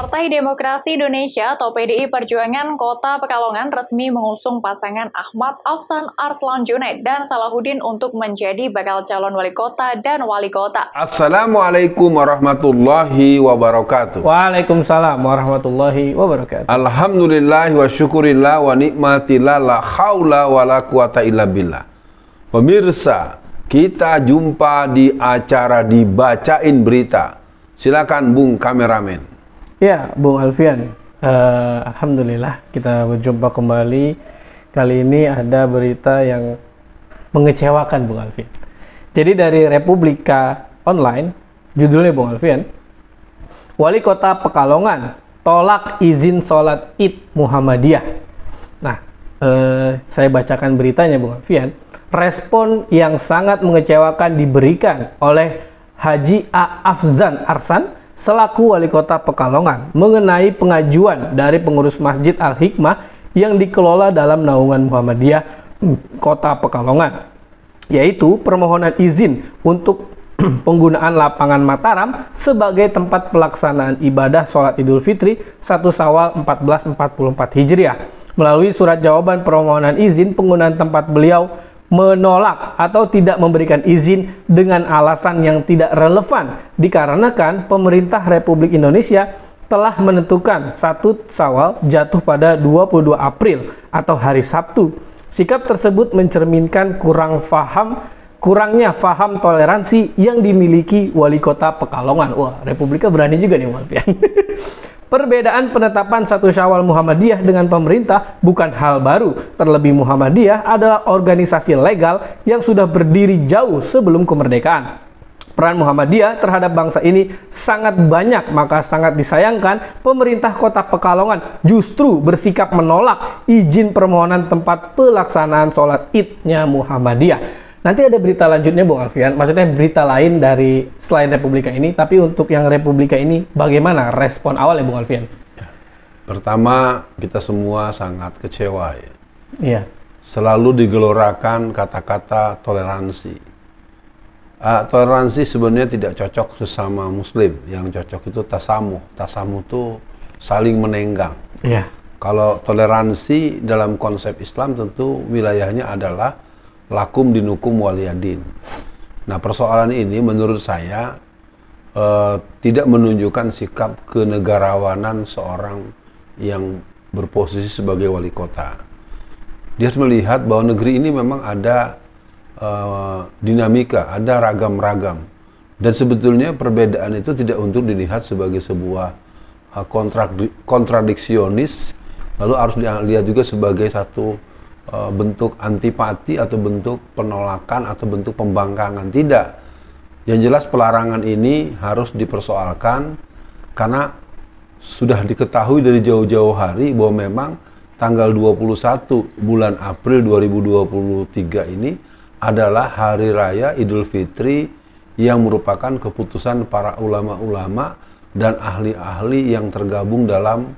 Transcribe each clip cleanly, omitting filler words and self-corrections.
Partai Demokrasi Indonesia atau PDI Perjuangan Kota Pekalongan resmi mengusung pasangan Ahmad Afsan Arslan Junaid dan Salahuddin untuk menjadi bakal calon wali kota dan wali kota. Assalamualaikum warahmatullahi wabarakatuh. Waalaikumsalam warahmatullahi wabarakatuh. Alhamdulillah wa syukurillah wa nikmatillah la haula wa la quwata illa billah. Pemirsa, kita jumpa di acara Dibacain Berita. Silakan Bung Kameramen. Ya, Bung Alfian, alhamdulillah kita berjumpa kembali. Kali ini ada berita yang mengecewakan, Bung Alfian. Jadi dari Republika Online, judulnya Bung Alfian, Wali Kota Pekalongan tolak izin sholat Id Muhammadiyah. Nah, saya bacakan beritanya, Bung Alfian. Respon yang sangat mengecewakan diberikan oleh Haji A. Afsan Arslan selaku Wali Kota Pekalongan mengenai pengajuan dari pengurus Masjid Al-Hikmah yang dikelola dalam naungan Muhammadiyah Kota Pekalongan, yaitu permohonan izin untuk penggunaan lapangan Mataram sebagai tempat pelaksanaan ibadah sholat Idul Fitri 1 Syawal 1444 Hijriah. Melalui surat jawaban permohonan izin penggunaan tempat, beliau menolak atau tidak memberikan izin dengan alasan yang tidak relevan dikarenakan pemerintah Republik Indonesia telah menentukan 1 Syawal jatuh pada 22 April atau hari Sabtu. Sikap tersebut mencerminkan kurangnya faham toleransi yang dimiliki Wali Kota Pekalongan. Wah, Republika berani juga nih, Walfian. Perbedaan penetapan 1 Syawal Muhammadiyah dengan pemerintah bukan hal baru. Terlebih Muhammadiyah adalah organisasi legal yang sudah berdiri jauh sebelum kemerdekaan. Peran Muhammadiyah terhadap bangsa ini sangat banyak, maka sangat disayangkan pemerintah Kota Pekalongan justru bersikap menolak izin permohonan tempat pelaksanaan sholat Id-nya Muhammadiyah. Nanti ada berita lanjutnya, Bung Alfian, maksudnya berita lain dari selain Republika ini, tapi untuk yang Republika ini bagaimana respon awal ya, Bung Alfian? Pertama, kita semua sangat kecewa ya. Iya. Selalu digelorakan kata-kata toleransi. Toleransi sebenarnya tidak cocok sesama Muslim. Yang cocok itu tasamuh. Tasamuh itu saling menenggang. Iya. Kalau toleransi dalam konsep Islam tentu wilayahnya adalah lakum dinukum waliyadin. Nah, persoalan ini menurut saya tidak menunjukkan sikap kenegarawanan seorang yang berposisi sebagai wali kota. Dia harus melihat bahwa negeri ini memang ada dinamika, ada ragam-ragam. Dan sebetulnya perbedaan itu tidak untuk dilihat sebagai sebuah kontradiksionis, lalu harus dilihat juga sebagai satu bentuk antipati atau bentuk penolakan atau bentuk pembangkangan. Tidak. Yang jelas pelarangan ini harus dipersoalkan karena sudah diketahui dari jauh-jauh hari bahwa memang tanggal 21 bulan April 2023 ini adalah hari raya Idul Fitri yang merupakan keputusan para ulama-ulama dan ahli-ahli yang tergabung dalam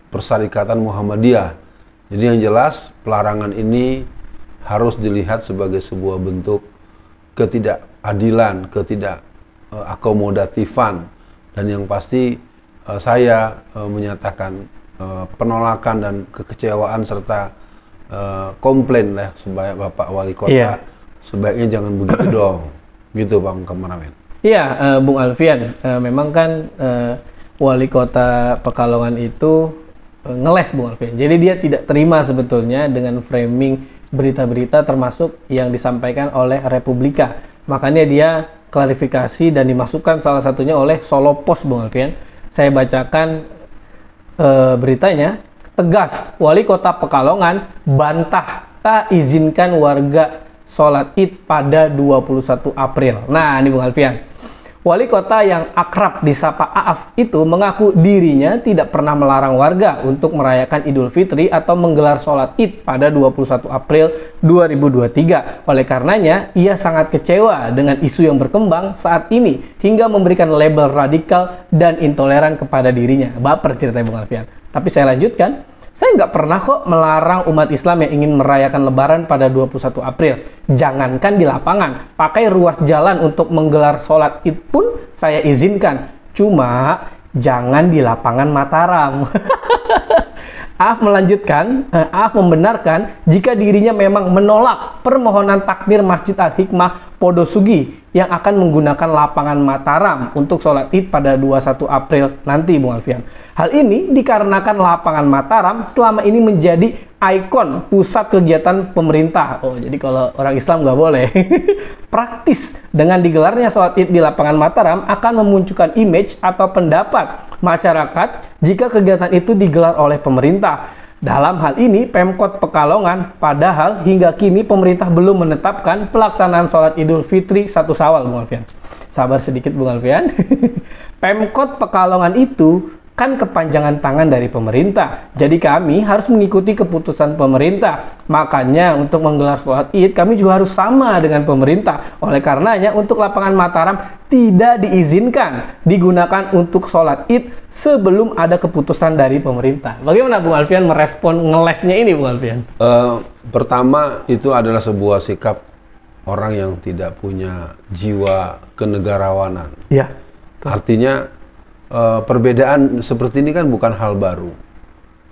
Persyarikatan Muhammadiyah. Jadi yang jelas pelarangan ini harus dilihat sebagai sebuah bentuk ketidakadilan, ketidakakomodatifan, dan yang pasti saya menyatakan penolakan dan kekecewaan serta komplain lah sebagai Bapak Wali Kota. Iya. Sebaiknya jangan begitu dong, gitu Bang Kameramen. Iya, Bung Alfian, memang kan Wali Kota Pekalongan itu ngeles, Bung Alfian. Jadi dia tidak terima sebetulnya dengan framing berita-berita termasuk yang disampaikan oleh Republika. Makanya dia klarifikasi dan dimasukkan salah satunya oleh Solo Post, Bung Alfian. Saya bacakan beritanya. Tegas, Wali Kota Pekalongan bantah tak izinkan warga sholat Id pada 21 April. Nah, ini Bung Alfian. Wali kota yang akrab disapa Aaf itu mengaku dirinya tidak pernah melarang warga untuk merayakan Idul Fitri atau menggelar sholat Id pada 21 April 2023. Oleh karenanya, ia sangat kecewa dengan isu yang berkembang saat ini hingga memberikan label radikal dan intoleran kepada dirinya. Baper ceritanya Bung Alfian. Tapi saya lanjutkan. Saya nggak pernah kok melarang umat Islam yang ingin merayakan Lebaran pada 21 April. Jangankan di lapangan, pakai ruas jalan untuk menggelar sholat Id pun saya izinkan. Cuma jangan di lapangan Mataram. Aaf melanjutkan, Aaf membenarkan jika dirinya memang menolak permohonan takmir Masjid Al-Hikmah Podosugi yang akan menggunakan lapangan Mataram untuk sholat Id pada 21 April nanti, Bung Alfian. Hal ini dikarenakan lapangan Mataram selama ini menjadi ikon pusat kegiatan pemerintah. Oh, jadi kalau orang Islam nggak boleh. Praktis, dengan digelarnya sholat Id di lapangan Mataram akan memunculkan image atau pendapat masyarakat jika kegiatan itu digelar oleh pemerintah. Dalam hal ini, Pemkot Pekalongan, padahal hingga kini pemerintah belum menetapkan pelaksanaan sholat Idul Fitri 1 Syawal, Bung Alfian. Sabar sedikit, Bung Alfian. Pemkot Pekalongan itu kan kepanjangan tangan dari pemerintah. Jadi kami harus mengikuti keputusan pemerintah. Makanya untuk menggelar sholat Id kami juga harus sama dengan pemerintah. Oleh karenanya untuk lapangan Mataram tidak diizinkan digunakan untuk sholat Id sebelum ada keputusan dari pemerintah. Bagaimana Bung Alfian merespon ngelesnya ini, Bung Alfian? Pertama, itu adalah sebuah sikap orang yang tidak punya jiwa kenegarawanan. Ya. Artinya perbedaan seperti ini kan bukan hal baru.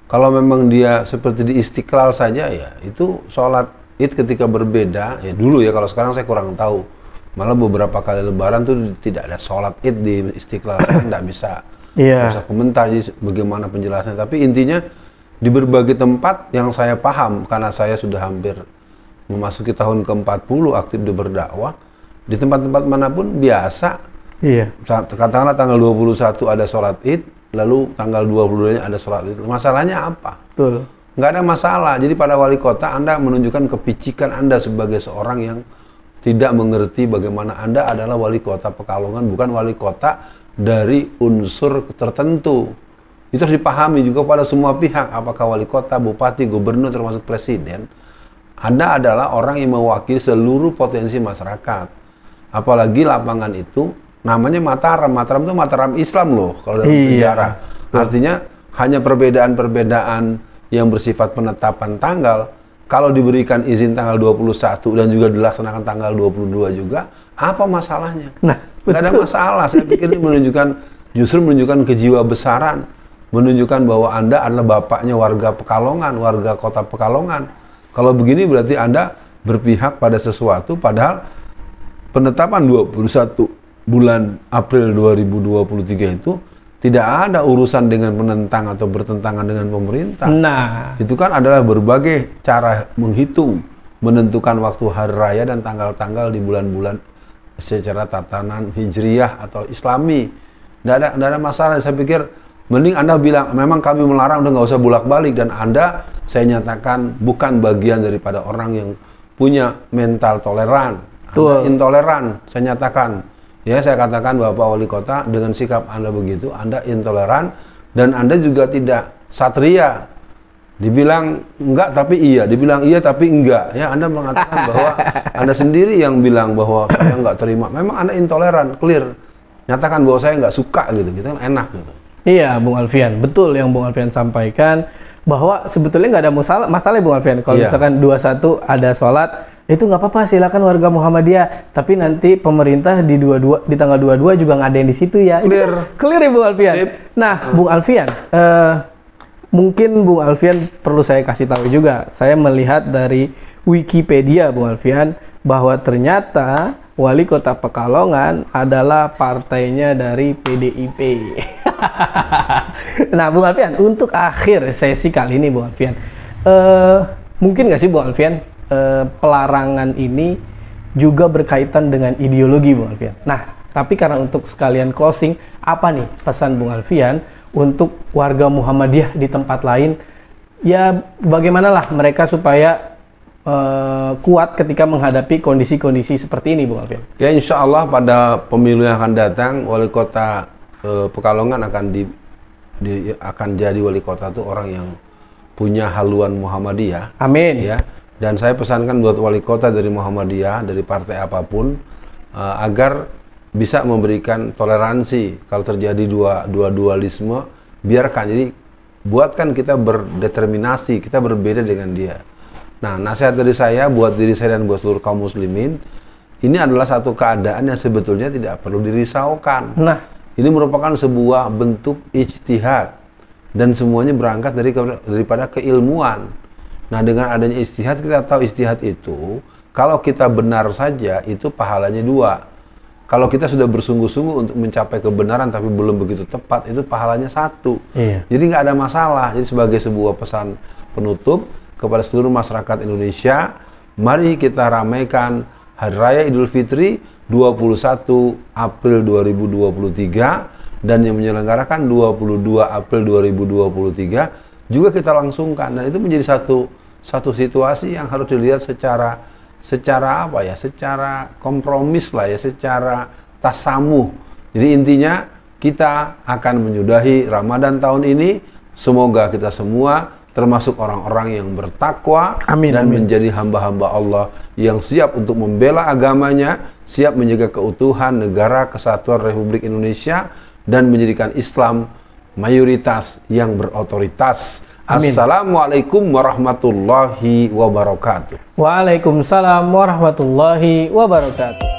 Kalau memang dia seperti di Istiqlal saja, ya itu sholat Id ketika berbeda, ya dulu ya, kalau sekarang saya kurang tahu. Malah beberapa kali Lebaran tuh tidak ada sholat Id di Istiqlal, saya nggak bisa komentar jadi bagaimana penjelasannya. Tapi intinya di berbagai tempat yang saya paham, karena saya sudah hampir memasuki tahun ke-40 aktif di berdakwah, di tempat-tempat manapun biasa. Iya. Katakanlah tanggal 21 ada sholat Id, lalu tanggal 22-nya ada sholat Id. Masalahnya apa? Betul. Nggak ada masalah. Jadi pada wali kota Anda menunjukkan kepicikan Anda sebagai seorang yang tidak mengerti bagaimana Anda adalah wali kota Pekalongan, bukan wali kota dari unsur tertentu. Itu harus dipahami juga pada semua pihak, apakah wali kota, bupati, gubernur, termasuk presiden. Anda adalah orang yang mewakili seluruh potensi masyarakat. Apalagi lapangan itu namanya Mataram. Mataram itu Mataram Islam loh kalau dalam sejarah. Artinya hanya perbedaan-perbedaan yang bersifat penetapan tanggal. Kalau diberikan izin tanggal 21 dan juga dilaksanakan tanggal 22 juga, apa masalahnya? Nah, nggak ada masalah. Saya pikir ini justru menunjukkan kejiwabesaran, menunjukkan bahwa Anda adalah bapaknya warga Pekalongan, warga kota Pekalongan. Kalau begini berarti Anda berpihak pada sesuatu, padahal penetapan 21 bulan April 2023 itu tidak ada urusan dengan penentang atau bertentangan dengan pemerintah. Nah, itu kan adalah berbagai cara menghitung, menentukan waktu hari raya dan tanggal-tanggal di bulan-bulan secara tatanan Hijriyah atau Islami. Tidak ada masalah. Saya pikir mending Anda bilang memang kami melarang, udah nggak usah bolak-balik, dan Anda saya nyatakan bukan bagian daripada orang yang punya mental toleran. Anda intoleran, saya nyatakan. Ya, saya katakan Bapak Wali Kota, dengan sikap Anda begitu, Anda intoleran, dan Anda juga tidak satria. Dibilang enggak tapi iya, dibilang iya tapi enggak. Ya, Anda mengatakan bahwa Anda sendiri yang bilang bahwa saya enggak terima. Memang Anda intoleran, clear. Nyatakan bahwa saya enggak suka gitu kan enak gitu. Iya, Bung Alfian, betul yang Bung Alfian sampaikan, bahwa sebetulnya nggak ada masalah Bung Alfian. Kalau misalkan 21 ada sholat, itu nggak apa-apa, silakan warga Muhammadiyah. Tapi nanti pemerintah di tanggal 22 juga ngadain di situ ya. Clear ya Bung Alfian. Sip. Nah, Bung Alfian, mungkin Bung Alfian perlu saya kasih tahu juga. Saya melihat dari Wikipedia Bung Alfian bahwa ternyata Wali Kota Pekalongan adalah partainya dari PDIP. Nah, Bung Alfian, untuk akhir sesi kali ini Bung Alfian, mungkin nggak sih Bung Alfian, pelarangan ini juga berkaitan dengan ideologi Bung Alfian. Nah, tapi karena untuk sekalian closing, apa nih pesan Bung Alfian untuk warga Muhammadiyah di tempat lain? Ya, bagaimanalah mereka supaya kuat ketika menghadapi kondisi-kondisi seperti ini Bung Alfian? Ya, insya Allah pada pemilu yang akan datang, Wali Kota Pekalongan akan jadi Wali Kota itu orang yang punya haluan Muhammadiyah. Amin. Ya. Dan saya pesankan buat wali kota dari Muhammadiyah, dari partai apapun, agar bisa memberikan toleransi. Kalau terjadi dualisme, biarkan. Jadi buatkan kita berdeterminasi, kita berbeda dengan dia. Nah, nasihat dari saya buat diri saya dan buat seluruh kaum muslimin, ini adalah satu keadaan yang sebetulnya tidak perlu dirisaukan. Nah, Ini merupakan sebuah bentuk ijtihad dan semuanya berangkat daripada keilmuan. Nah, dengan adanya ijtihad, kita tahu ijtihad itu kalau kita benar saja itu pahalanya 2. Kalau kita sudah bersungguh-sungguh untuk mencapai kebenaran tapi belum begitu tepat, itu pahalanya 1. Iya. Jadi nggak ada masalah. Jadi sebagai sebuah pesan penutup kepada seluruh masyarakat Indonesia, mari kita ramaikan Hari Raya Idul Fitri 21 April 2023 dan yang menyelenggarakan 22 April 2023 juga kita langsungkan, dan itu menjadi satu situasi yang harus dilihat secara apa ya, secara kompromis lah ya, secara tasamuh. Jadi intinya kita akan menyudahi Ramadan tahun ini, semoga kita semua termasuk orang-orang yang bertakwa dan menjadi hamba-hamba Allah yang siap untuk membela agamanya, siap menjaga keutuhan negara kesatuan Republik Indonesia dan menjadikan Islam mayoritas yang berotoritas. Amin. Assalamualaikum warahmatullahi wabarakatuh. Waalaikumsalam warahmatullahi wabarakatuh.